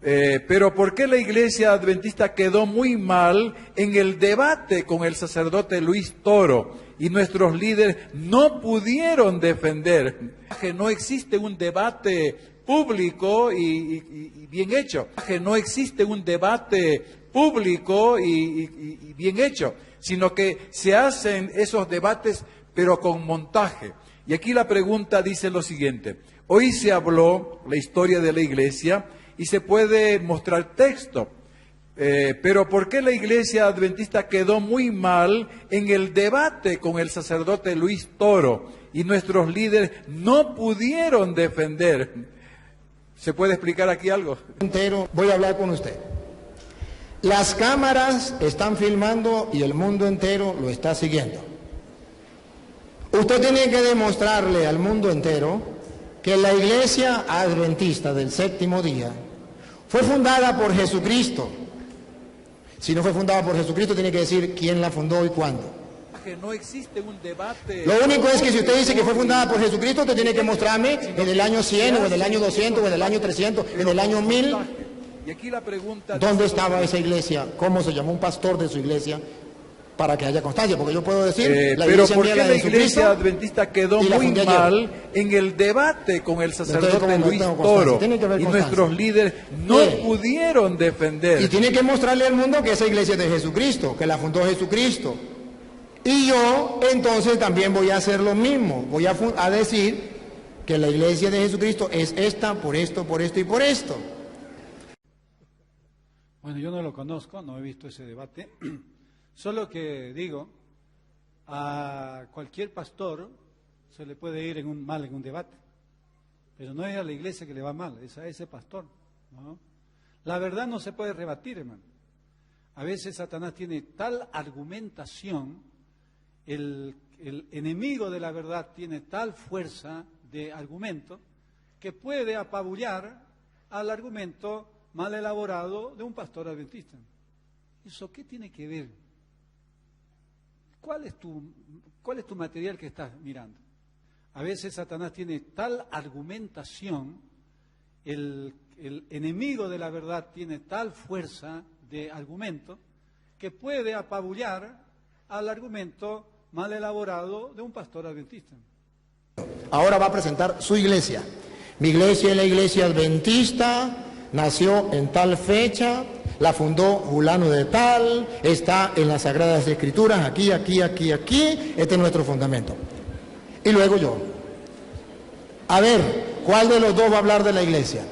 Pero ¿por qué la iglesia adventista quedó muy mal en el debate con el sacerdote Luis Toro y nuestros líderes no pudieron defender? Que no existe un debate público y bien hecho. Que no existe un debate público y bien hecho, sino que se hacen esos debates pero con montaje. Y aquí la pregunta dice lo siguiente: hoy se habló la historia de la iglesia y se puede mostrar texto, pero ¿por qué la iglesia adventista quedó muy mal en el debate con el sacerdote Luis Toro y nuestros líderes no pudieron defender? ¿Se puede explicar aquí algo? Entero, voy a hablar con usted. Las cámaras están filmando y el mundo entero lo está siguiendo. Usted tiene que demostrarle al mundo entero que la iglesia adventista del séptimo día fue fundada por Jesucristo. Si no fue fundada por Jesucristo, tiene que decir quién la fundó y cuándo. Que no existe un debate. Lo único es que si usted dice que fue fundada por Jesucristo, usted tiene que mostrarme en el año 100, o en el año 200, o en el año 300, en el año 1000. Y aquí la pregunta: ¿dónde estaba esa iglesia? ¿Cómo se llamó un pastor de su iglesia? Para que haya constancia, porque yo puedo decir, pero ¿por qué la iglesia adventista quedó muy mal en el debate con el sacerdote Luis Toro y nuestros líderes no pudieron defender? Y tiene que mostrarle al mundo que esa iglesia es de Jesucristo, que la fundó Jesucristo. Y yo entonces también voy a hacer lo mismo, voy a decir que la iglesia de Jesucristo es esta, por esto y por esto. Bueno, yo no lo conozco, no he visto ese debate. Solo que digo, a cualquier pastor se le puede ir mal en un debate, pero no es a la iglesia que le va mal, es a ese pastor, ¿no? La verdad no se puede rebatir, hermano. A veces Satanás tiene tal argumentación, el enemigo de la verdad tiene tal fuerza de argumento, que puede apabullar al argumento mal elaborado de un pastor adventista. ¿Eso qué tiene que ver? ¿Cuál es tu material que estás mirando? A veces Satanás tiene tal argumentación, el enemigo de la verdad tiene tal fuerza de argumento, que puede apabullar al argumento mal elaborado de un pastor adventista. Ahora va a presentar su iglesia. Mi iglesia es la iglesia adventista, nació en tal fecha, la fundó fulano de tal, está en las Sagradas Escrituras, aquí, este es nuestro fundamento. Y luego yo. A ver, ¿cuál de los dos va a hablar de la iglesia?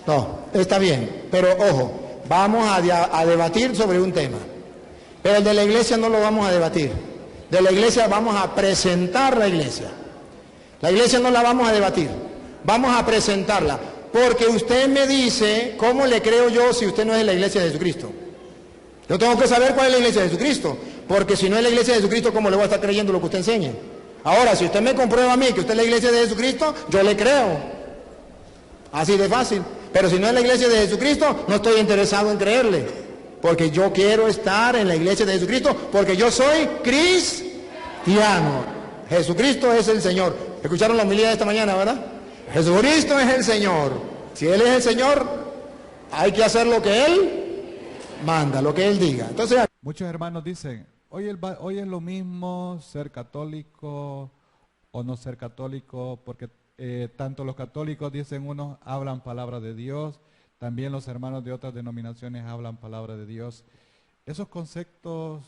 No, está bien, pero ojo, vamos a debatir sobre un tema. Pero el de la iglesia no lo vamos a debatir. De la iglesia vamos a presentar la iglesia. La iglesia no la vamos a debatir, vamos a presentarla. Porque usted me dice, ¿cómo le creo yo si usted no es la iglesia de Jesucristo? Yo tengo que saber cuál es la iglesia de Jesucristo, porque si no es la iglesia de Jesucristo, ¿cómo le voy a estar creyendo lo que usted enseñe? Ahora, si usted me comprueba a mí que usted es la iglesia de Jesucristo, yo le creo. Así de fácil. Pero si no es la iglesia de Jesucristo, no estoy interesado en creerle, porque yo quiero estar en la iglesia de Jesucristo, porque yo soy cristiano. Jesucristo es el Señor. ¿Escucharon la homilía de esta mañana, verdad? Jesucristo es el Señor. Si Él es el Señor, hay que hacer lo que Él manda, lo que Él diga. Entonces, muchos hermanos dicen, hoy es lo mismo ser católico o no ser católico, porque tanto los católicos, dicen unos, hablan palabra de Dios, también los hermanos de otras denominaciones hablan palabra de Dios. Esos conceptos,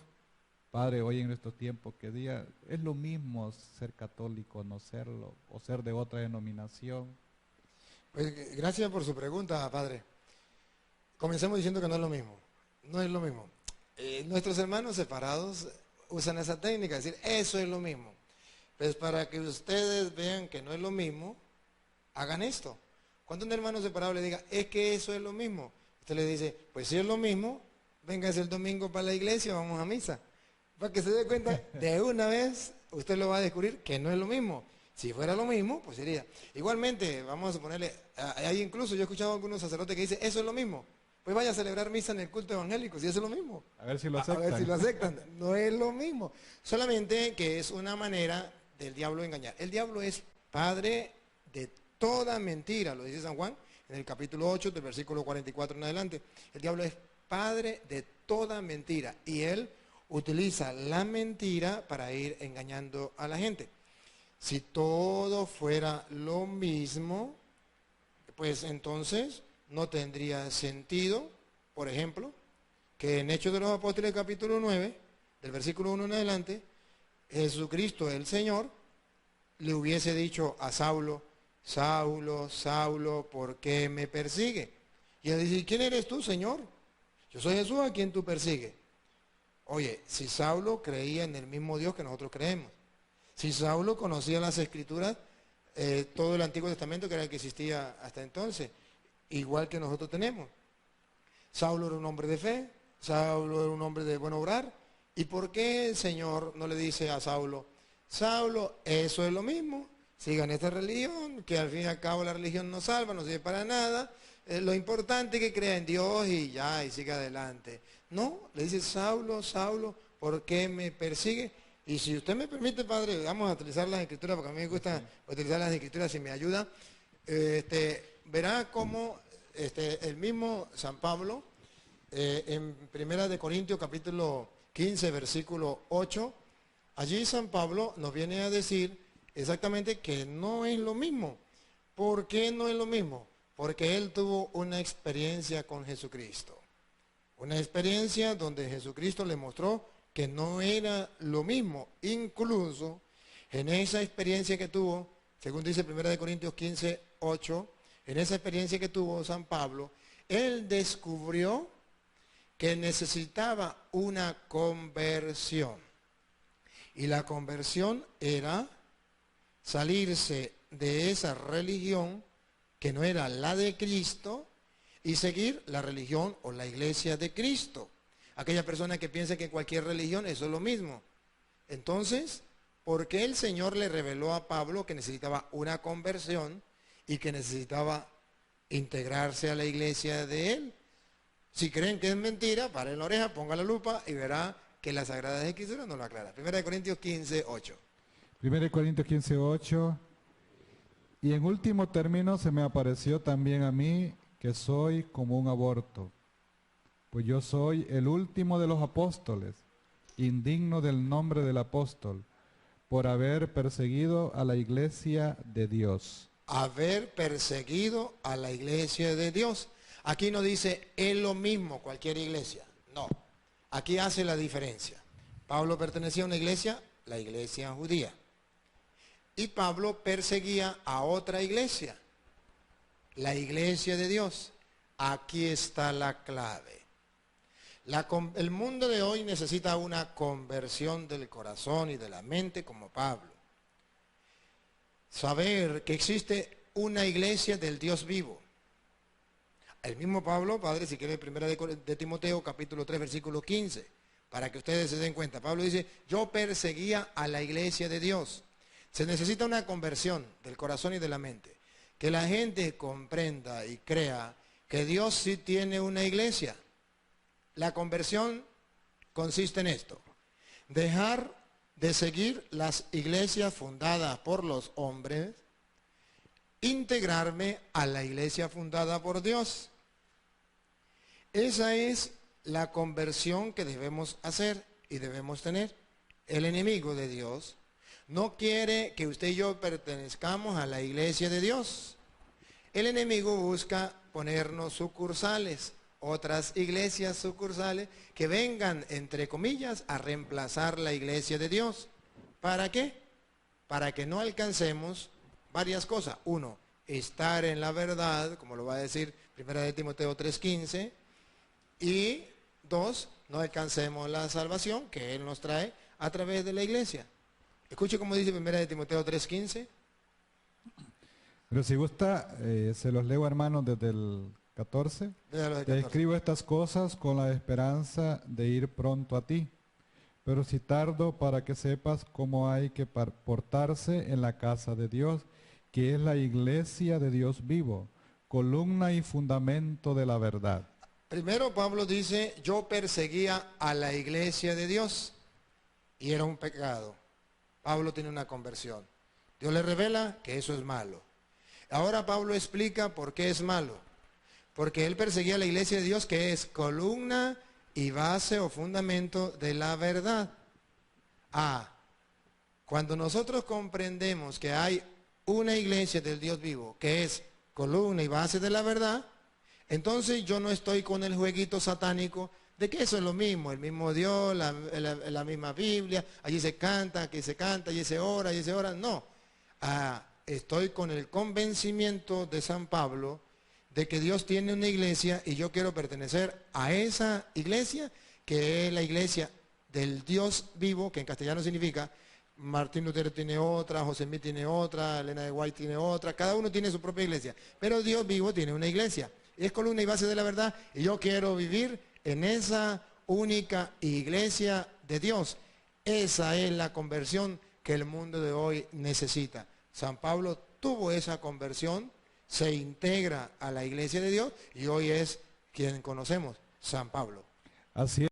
Padre, hoy en estos tiempos, que diga, ¿es lo mismo ser católico, no serlo, o ser de otra denominación? Pues gracias por su pregunta, Padre. Comencemos diciendo que no es lo mismo. No es lo mismo. Nuestros hermanos separados usan esa técnica, es decir, eso es lo mismo. Pues para que ustedes vean que no es lo mismo, hagan esto. Cuando un hermano separado le diga, es que eso es lo mismo, usted le dice, pues si es lo mismo, véngase el domingo para la iglesia, vamos a misa. Para que se dé cuenta, de una vez usted lo va a descubrir que no es lo mismo. Si fuera lo mismo, pues sería. Igualmente, vamos a suponerle, hay incluso, yo he escuchado a algunos sacerdotes que dicen, eso es lo mismo. Pues vaya a celebrar misa en el culto evangélico, si eso es lo mismo. A ver si lo aceptan. A ver si lo aceptan. No es lo mismo. Solamente que es una manera del diablo engañar. El diablo es padre de toda mentira, lo dice San Juan en el capítulo 8, del versículo 44 en adelante. El diablo es padre de toda mentira y él utiliza la mentira para ir engañando a la gente. Si todo fuera lo mismo, pues entonces no tendría sentido, por ejemplo, que en Hechos de los Apóstoles capítulo 9, del versículo 1 en adelante, Jesucristo el Señor le hubiese dicho a Saulo: Saulo, Saulo, ¿por qué me persigue? Y él dice: ¿quién eres tú, Señor? Yo soy Jesús a quien tú persigues. Oye, si Saulo creía en el mismo Dios que nosotros creemos, si Saulo conocía las Escrituras, todo el Antiguo Testamento, que era el que existía hasta entonces, igual que nosotros tenemos. Saulo era un hombre de fe, Saulo era un hombre de buen obrar. ¿Y por qué el Señor no le dice a Saulo: Saulo, eso es lo mismo, sigan esta religión, que al fin y al cabo la religión no salva, no sirve para nada, lo importante es que crea en Dios y ya, y siga adelante? No, le dice: Saulo, Saulo, ¿por qué me persigue? Y si usted me permite, padre, vamos a utilizar las Escrituras, porque a mí me gusta utilizar las Escrituras si me ayuda. Verá cómo el mismo San Pablo, en Primera de Corintios capítulo 15, versículo 8, allí San Pablo nos viene a decir exactamente que no es lo mismo. ¿Por qué no es lo mismo? Porque él tuvo una experiencia con Jesucristo. Una experiencia donde Jesucristo le mostró que no era lo mismo. Incluso en esa experiencia que tuvo, según dice 1 Corintios 15, 8, en esa experiencia que tuvo San Pablo, él descubrió que necesitaba una conversión. Y la conversión era salirse de esa religión que no era la de Cristo y seguir la religión o la iglesia de Cristo. Aquella persona que piensa que en cualquier religión eso es lo mismo. Entonces, ¿por qué el Señor le reveló a Pablo que necesitaba una conversión y que necesitaba integrarse a la iglesia de él? Si creen que es mentira, paren la oreja, pongan la lupa y verá que las Sagradas Escrituras no lo aclaran. 1 Corintios 15, 8. 1 Corintios 15, 8. Y en último término se me apareció también a mí que soy como un aborto, pues yo soy el último de los apóstoles, indigno del nombre del apóstol, por haber perseguido a la iglesia de Dios. Haber perseguido a la iglesia de Dios. Aquí no dice es lo mismo cualquier iglesia, no. Aquí hace la diferencia. Pablo pertenecía a una iglesia, la iglesia judía. Y Pablo perseguía a otra iglesia, la iglesia de Dios. Aquí está la clave. El mundo de hoy necesita una conversión del corazón y de la mente como Pablo. Saber que existe una iglesia del Dios vivo. El mismo Pablo, padre, si quiere, 1 de Timoteo, capítulo 3, versículo 15, para que ustedes se den cuenta. Pablo dice: yo perseguía a la iglesia de Dios. Se necesita una conversión del corazón y de la mente. Que la gente comprenda y crea que Dios sí tiene una iglesia. La conversión consiste en esto: dejar de seguir las iglesias fundadas por los hombres, integrarme a la iglesia fundada por Dios. Esa es la conversión que debemos hacer y debemos tener. El enemigo de Dios no quiere que usted y yo pertenezcamos a la iglesia de Dios. El enemigo busca ponernos sucursales, otras iglesias sucursales que vengan, entre comillas, a reemplazar la iglesia de Dios. ¿Para qué? Para que no alcancemos varias cosas. Uno, estar en la verdad, como lo va a decir 1 de Timoteo 3:15. Y dos, no alcancemos la salvación que Él nos trae a través de la iglesia. Escuche cómo dice 1 de Timoteo 3:15. Pero si gusta, se los leo, hermanos, desde el 14. Te escribo estas cosas con la esperanza de ir pronto a ti, pero si tardo, para que sepas cómo hay que portarse en la casa de Dios, que es la iglesia de Dios vivo, columna y fundamento de la verdad. Primero Pablo dice: yo perseguía a la iglesia de Dios y era un pecado. Pablo tiene una conversión. Dios le revela que eso es malo. Ahora Pablo explica por qué es malo. Porque él perseguía a la iglesia de Dios, que es columna y base o fundamento de la verdad. Cuando nosotros comprendemos que hay una iglesia del Dios vivo, que es columna y base de la verdad, entonces yo no estoy con el jueguito satánico de que eso es lo mismo, el mismo Dios, la misma Biblia, allí se canta, aquí se canta, allí se ora, allí se ora. No, estoy con el convencimiento de San Pablo de que Dios tiene una iglesia y yo quiero pertenecer a esa iglesia, que es la iglesia del Dios vivo, que en castellano significa, Martín Lutero tiene otra, José Smith tiene otra, Elena de White tiene otra, cada uno tiene su propia iglesia, pero Dios vivo tiene una iglesia, es columna y base de la verdad, y yo quiero vivir en esa única iglesia de Dios. Esa es la conversión que el mundo de hoy necesita. San Pablo tuvo esa conversión, se integra a la iglesia de Dios y hoy es quien conocemos, San Pablo. Así es.